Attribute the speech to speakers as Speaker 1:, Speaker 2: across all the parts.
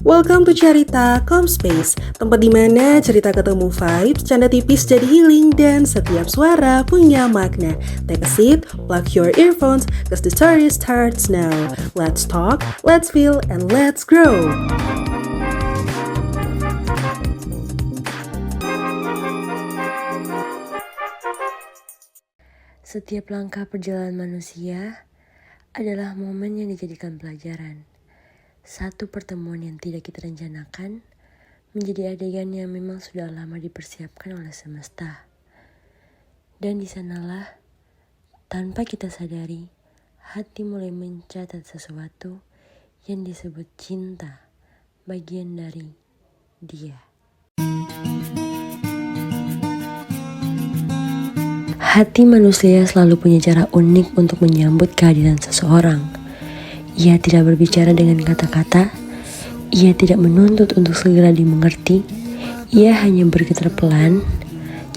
Speaker 1: Welcome to Cerita Comspace, tempat di mana cerita ketemu vibes, canda tipis jadi healing, dan setiap suara punya makna. Take a seat, plug your earphones, cause the story starts now. Let's talk, let's feel, and let's grow.
Speaker 2: Setiap langkah perjalanan manusia adalah momen yang dijadikan pelajaran. Satu pertemuan yang tidak kita rencanakan menjadi adegan yang memang sudah lama dipersiapkan oleh semesta. Dan di sanalah, tanpa kita sadari, hati mulai mencatat sesuatu yang disebut cinta, bagian dari dia. Hati manusia selalu punya cara unik untuk menyambut kehadiran seseorang. Ia tidak berbicara dengan kata-kata, ia tidak menuntut untuk segera dimengerti, ia hanya bergetar pelan,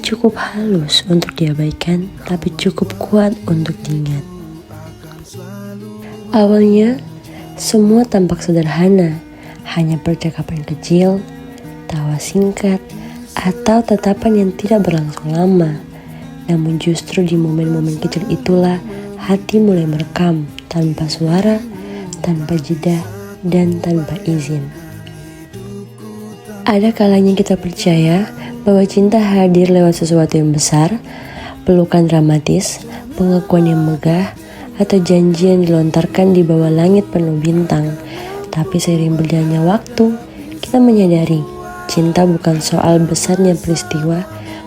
Speaker 2: cukup halus untuk diabaikan, tapi cukup kuat untuk diingat. Awalnya, semua tampak sederhana, hanya percakapan kecil, tawa singkat, atau tatapan yang tidak berlangsung lama. Namun justru di momen-momen kecil itulah hati mulai merekam tanpa suara, tanpa jeda, dan tanpa izin. Ada kalanya kita percaya bahwa cinta hadir lewat sesuatu yang besar, pelukan dramatis, pengakuan yang megah, atau janji yang dilontarkan di bawah langit penuh bintang. Tapi seiring berjalannya waktu, kita menyadari cinta bukan soal besarnya peristiwa,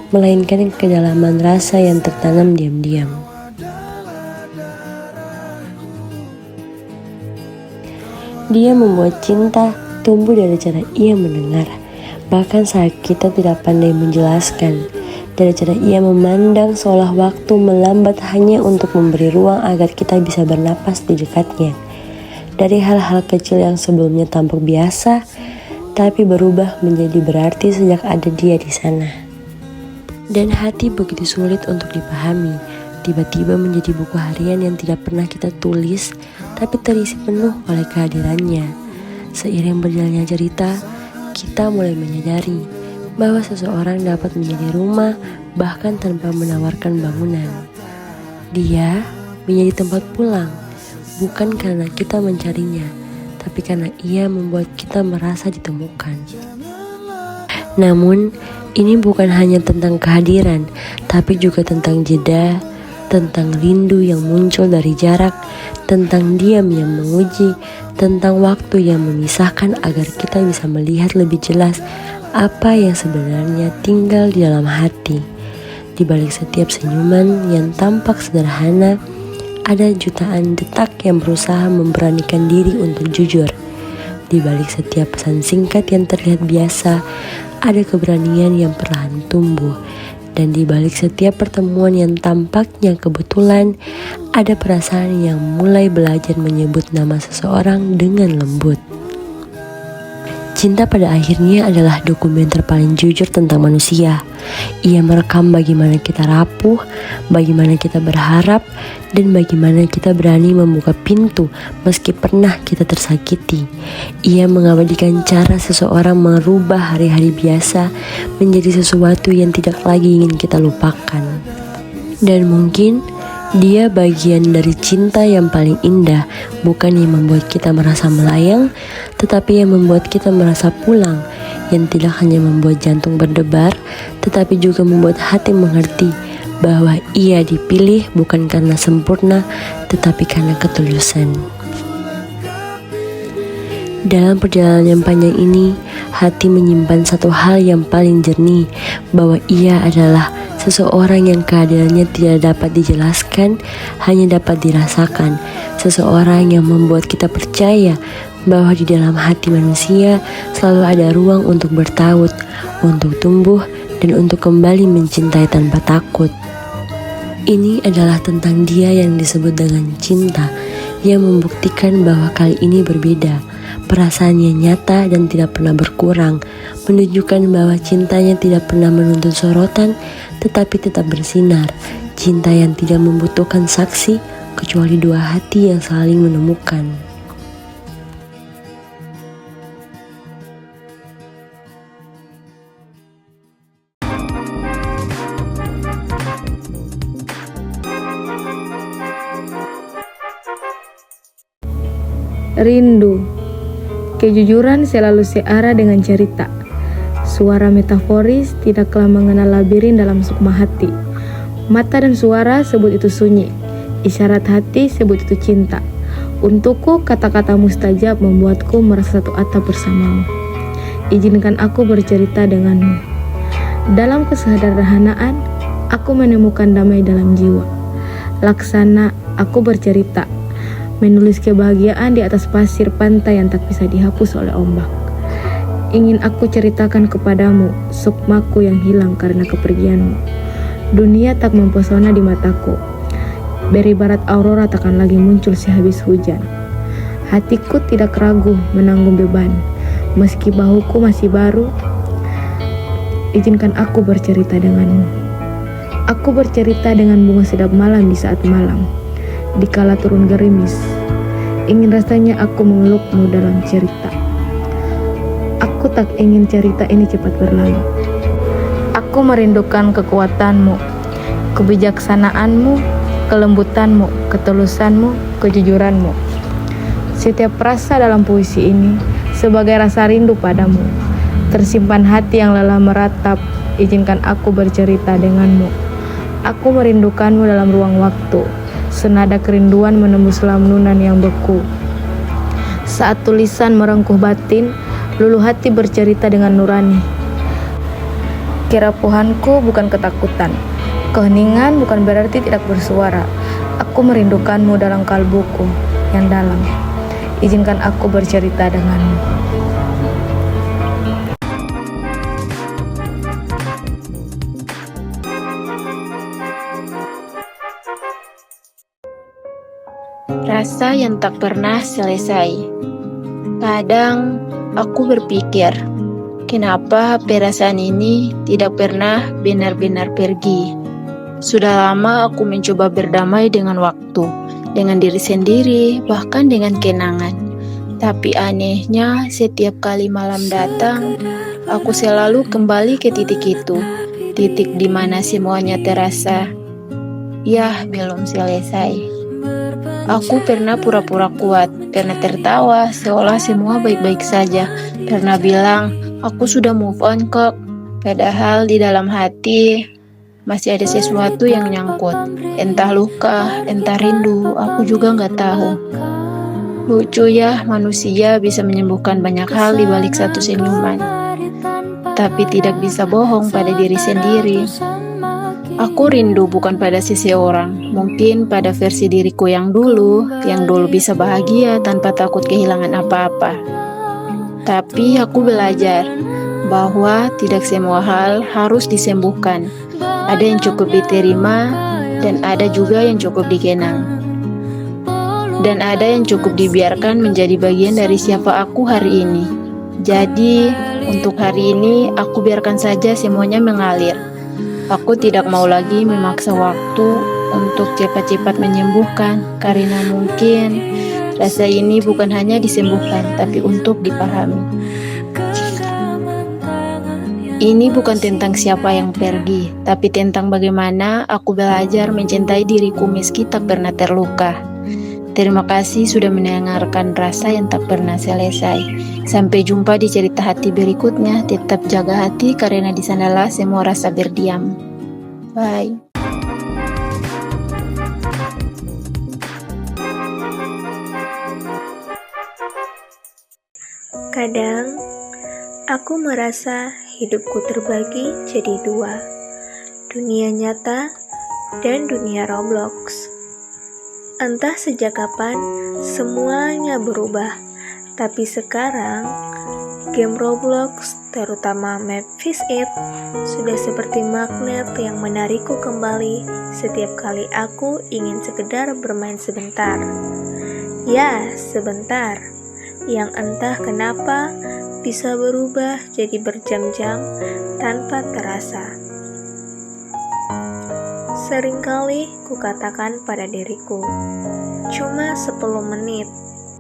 Speaker 2: melainkan kedalaman rasa yang tertanam diam-diam. Dia membuat cinta tumbuh dari cara ia mendengar, bahkan saat kita tidak pandai menjelaskan, dari cara ia memandang seolah waktu melambat hanya untuk memberi ruang agar kita bisa bernapas di dekatnya. Dari hal-hal kecil yang sebelumnya tampak biasa, tapi berubah menjadi berarti sejak ada dia di sana. Dan hati begitu sulit untuk dipahami, tiba-tiba menjadi buku harian yang tidak pernah kita tulis, tapi terisi penuh oleh kehadirannya. Seiring berjalannya cerita, kita mulai menyadari bahwa seseorang dapat menjadi rumah bahkan tanpa menawarkan bangunan. Dia menjadi tempat pulang, bukan karena kita mencarinya, tapi karena ia membuat kita merasa ditemukan. Namun, ini bukan hanya tentang kehadiran, tapi juga tentang jeda, tentang rindu yang muncul dari jarak, tentang diam yang menguji, tentang waktu yang memisahkan agar kita bisa melihat lebih jelas apa yang sebenarnya tinggal di dalam hati. Di balik setiap senyuman yang tampak sederhana, ada jutaan detak yang berusaha memberanikan diri untuk jujur. Di balik setiap pesan singkat yang terlihat biasa, ada keberanian yang perlahan tumbuh. Dan di balik setiap pertemuan yang tampaknya kebetulan, ada perasaan yang mulai belajar menyebut nama seseorang dengan lembut. Cinta pada akhirnya adalah dokumen terpaling jujur tentang manusia. Ia merekam bagaimana kita rapuh, bagaimana kita berharap, dan bagaimana kita berani membuka pintu meski pernah kita tersakiti. Ia mengabadikan cara seseorang merubah hari-hari biasa menjadi sesuatu yang tidak lagi ingin kita lupakan. Dan mungkin dia bagian dari cinta yang paling indah, bukan yang membuat kita merasa melayang, tetapi yang membuat kita merasa pulang, yang tidak hanya membuat jantung berdebar, tetapi juga membuat hati mengerti bahwa ia dipilih bukan karena sempurna, tetapi karena ketulusan. Dalam perjalanan yang panjang ini, hati menyimpan satu hal yang paling jernih, bahwa ia adalah seseorang yang kehadirannya tidak dapat dijelaskan, hanya dapat dirasakan. Seseorang yang membuat kita percaya bahwa di dalam hati manusia selalu ada ruang untuk bertaut, untuk tumbuh, dan untuk kembali mencintai tanpa takut. Ini adalah tentang dia yang disebut dengan cinta, yang membuktikan bahwa kali ini berbeda. Perasaannya nyata dan tidak pernah berkurang, menunjukkan bahwa cintanya tidak pernah menuntut sorotan, tetapi tetap bersinar. Cinta yang tidak membutuhkan saksi, kecuali dua hati yang saling menemukan.
Speaker 3: Rindu. Kejujuran selalu searah dengan cerita. Suara metaforis tidaklah mengenal labirin dalam sukma hati. Mata dan suara sebut itu sunyi. Isyarat hati sebut itu cinta. Untukku kata-kata mustajab membuatku merasa satu atap bersamamu. Izinkan aku bercerita denganmu. Dalam kesederhanaan, aku menemukan damai dalam jiwa. Laksana, aku bercerita. Menulis kebahagiaan di atas pasir pantai yang tak bisa dihapus oleh ombak. Ingin aku ceritakan kepadamu sukmaku yang hilang karena kepergianmu. Dunia tak mempesona di mataku. Beri barat aurora takkan lagi muncul sehabis hujan. Hatiku tidak ragu menanggung beban. Meski bahuku masih baru, izinkan aku bercerita denganmu. Aku bercerita dengan bunga sedap malam di saat malam. Dikala turun gerimis, ingin rasanya aku memelukmu dalam cerita. Aku tak ingin cerita ini cepat berlalu. Aku merindukan kekuatanmu, kebijaksanaanmu, kelembutanmu, ketulusanmu, kejujuranmu. Setiap rasa dalam puisi ini sebagai rasa rindu padamu. Tersimpan hati yang lelah meratap, izinkan aku bercerita denganmu. Aku merindukanmu dalam ruang waktu. Senada kerinduan menembus lamunan yang beku. Saat tulisan merengkuh batin, luluh hati bercerita dengan nurani. Kerapuhanku bukan ketakutan. Keheningan bukan berarti tidak bersuara. Aku merindukanmu dalam kalbuku yang dalam. Izinkan aku bercerita denganmu.
Speaker 4: Rasa yang tak pernah selesai. Kadang aku berpikir, kenapa perasaan ini tidak pernah benar-benar pergi. Sudah lama aku mencoba berdamai dengan waktu, dengan diri sendiri, bahkan dengan kenangan. Tapi anehnya, setiap kali malam datang, aku selalu kembali ke titik itu. Titik di mana semuanya terasa, ya belum selesai. Aku pernah pura-pura kuat, pernah tertawa seolah semua baik-baik saja, pernah bilang aku sudah move on kok, padahal di dalam hati masih ada sesuatu yang nyangkut, entah luka, entah rindu, aku juga nggak tahu. Lucu ya, manusia bisa menyembuhkan banyak hal di balik satu senyuman, tapi tidak bisa bohong pada diri sendiri. Aku rindu bukan pada seseorang, mungkin pada versi diriku yang dulu bisa bahagia tanpa takut kehilangan apa-apa. Tapi aku belajar bahwa tidak semua hal harus disembuhkan. Ada yang cukup diterima, dan ada juga yang cukup dikenang. Dan ada yang cukup dibiarkan menjadi bagian dari siapa aku hari ini. Jadi, untuk hari ini, aku biarkan saja semuanya mengalir. Aku tidak mau lagi memaksa waktu untuk cepat-cepat menyembuhkan, karena mungkin rasa ini bukan hanya disembuhkan, tapi untuk dipahami. Ini bukan tentang siapa yang pergi, tapi tentang bagaimana aku belajar mencintai diriku meski tak pernah terluka. Terima kasih sudah mendengarkan rasa yang tak pernah selesai. Sampai jumpa di cerita hati berikutnya. Tetap jaga hati karena di sanalah semua rasa berdiam. Bye.
Speaker 5: Kadang aku merasa hidupku terbagi jadi dua, dunia nyata dan dunia Roblox. Entah sejak kapan semuanya berubah, tapi sekarang game Roblox, terutama map Fish It, sudah seperti magnet yang menarikku kembali setiap kali aku ingin sekedar bermain sebentar. Ya, sebentar, yang entah kenapa bisa berubah jadi berjam-jam tanpa terasa. Seringkali kukatakan pada diriku, cuma 10 menit,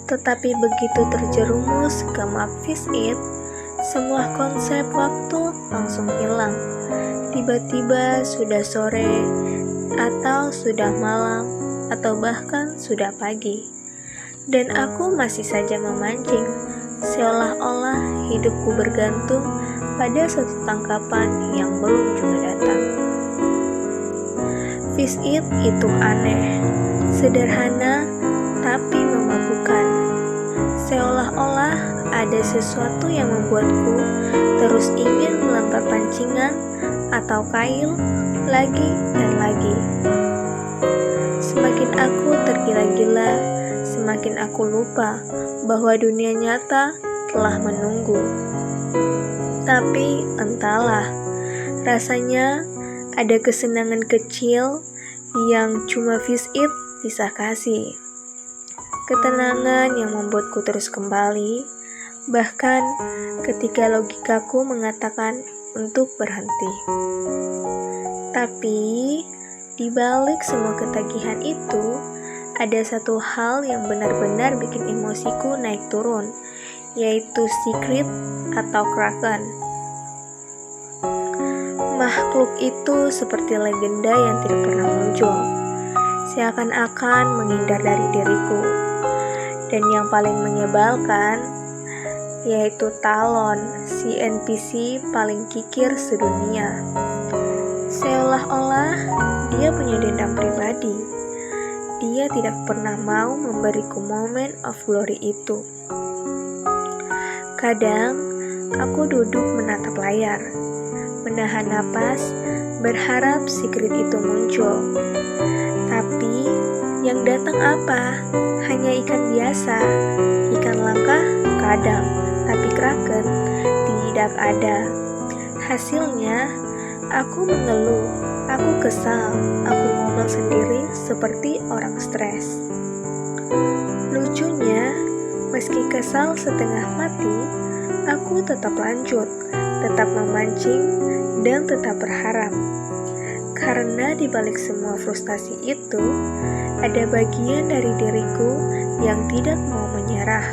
Speaker 5: tetapi begitu terjerumus ke map Fish It, semua konsep waktu langsung hilang. Tiba-tiba sudah sore, atau sudah malam, atau bahkan sudah pagi. dan aku masih saja memancing, seolah-olah hidupku bergantung pada satu tangkapan yang belum juga datang. Fish It itu aneh, sederhana tapi memabukkan. Seolah-olah ada sesuatu yang membuatku terus ingin melempar pancingan atau kail lagi dan lagi. Semakin aku tergila-gila, semakin aku lupa bahwa dunia nyata telah menunggu. Tapi entahlah, rasanya ada kesenangan kecil yang cuma Fish It bisa kasih. Ketenangan yang membuatku terus kembali, bahkan ketika logikaku mengatakan untuk berhenti. Tapi di balik semua ketagihan itu, ada satu hal yang benar-benar bikin emosiku naik turun, yaitu Secret atau Kraken. Makhluk itu seperti legenda yang tidak pernah muncul, seakan-akan menghindar dari diriku. Dan yang paling menyebalkan, yaitu Talon, si NPC paling kikir sedunia. Seolah-olah dia punya dendam pribadi. Dia tidak pernah mau memberiku moment of glory itu. Kadang, aku duduk menatap layar, menahan napas, berharap secret itu muncul. Tapi, yang datang apa? Hanya ikan biasa, ikan langka kadang, tapi Kraken tidak ada. Hasilnya, aku mengeluh, aku kesal, aku ngomel sendiri seperti orang stres. Lucunya, meski kesal setengah mati, aku tetap lanjut, tetap memancing, dan tetap berharap. Karena di balik semua frustasi itu, ada bagian dari diriku yang tidak mau menyerah.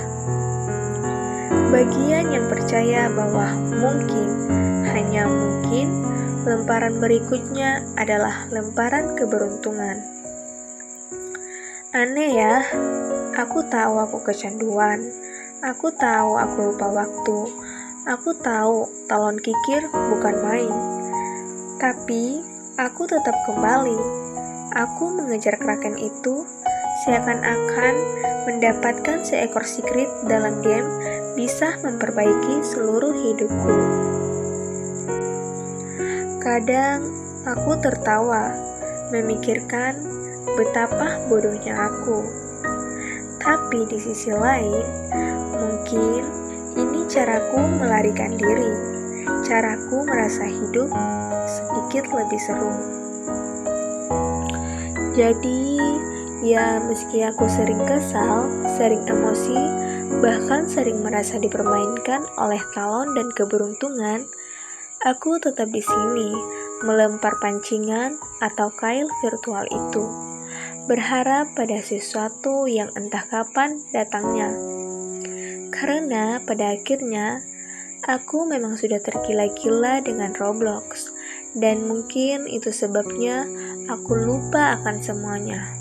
Speaker 5: Bagian yang percaya bahwa mungkin, hanya mungkin, lemparan berikutnya adalah lemparan keberuntungan. Aneh ya, aku tahu aku kecanduan, aku tahu aku lupa waktu, aku tahu talon kikir bukan main. Tapi, aku tetap kembali. Aku mengejar Kraken itu, seakan-akan mendapatkan seekor secret dalam game bisa memperbaiki seluruh hidupku. Kadang, aku tertawa, memikirkan betapa bodohnya aku. Tapi di sisi lain, mungkin ini caraku melarikan diri, caraku merasa hidup sedikit lebih seru. Jadi, ya meski aku sering kesal, sering emosi, bahkan sering merasa dipermainkan oleh talon dan keberuntungan, aku tetap di sini, melempar pancingan atau kail virtual itu, berharap pada sesuatu yang entah kapan datangnya. Karena pada akhirnya, aku memang sudah tergila-gila dengan Roblox, dan mungkin itu sebabnya aku lupa akan semuanya.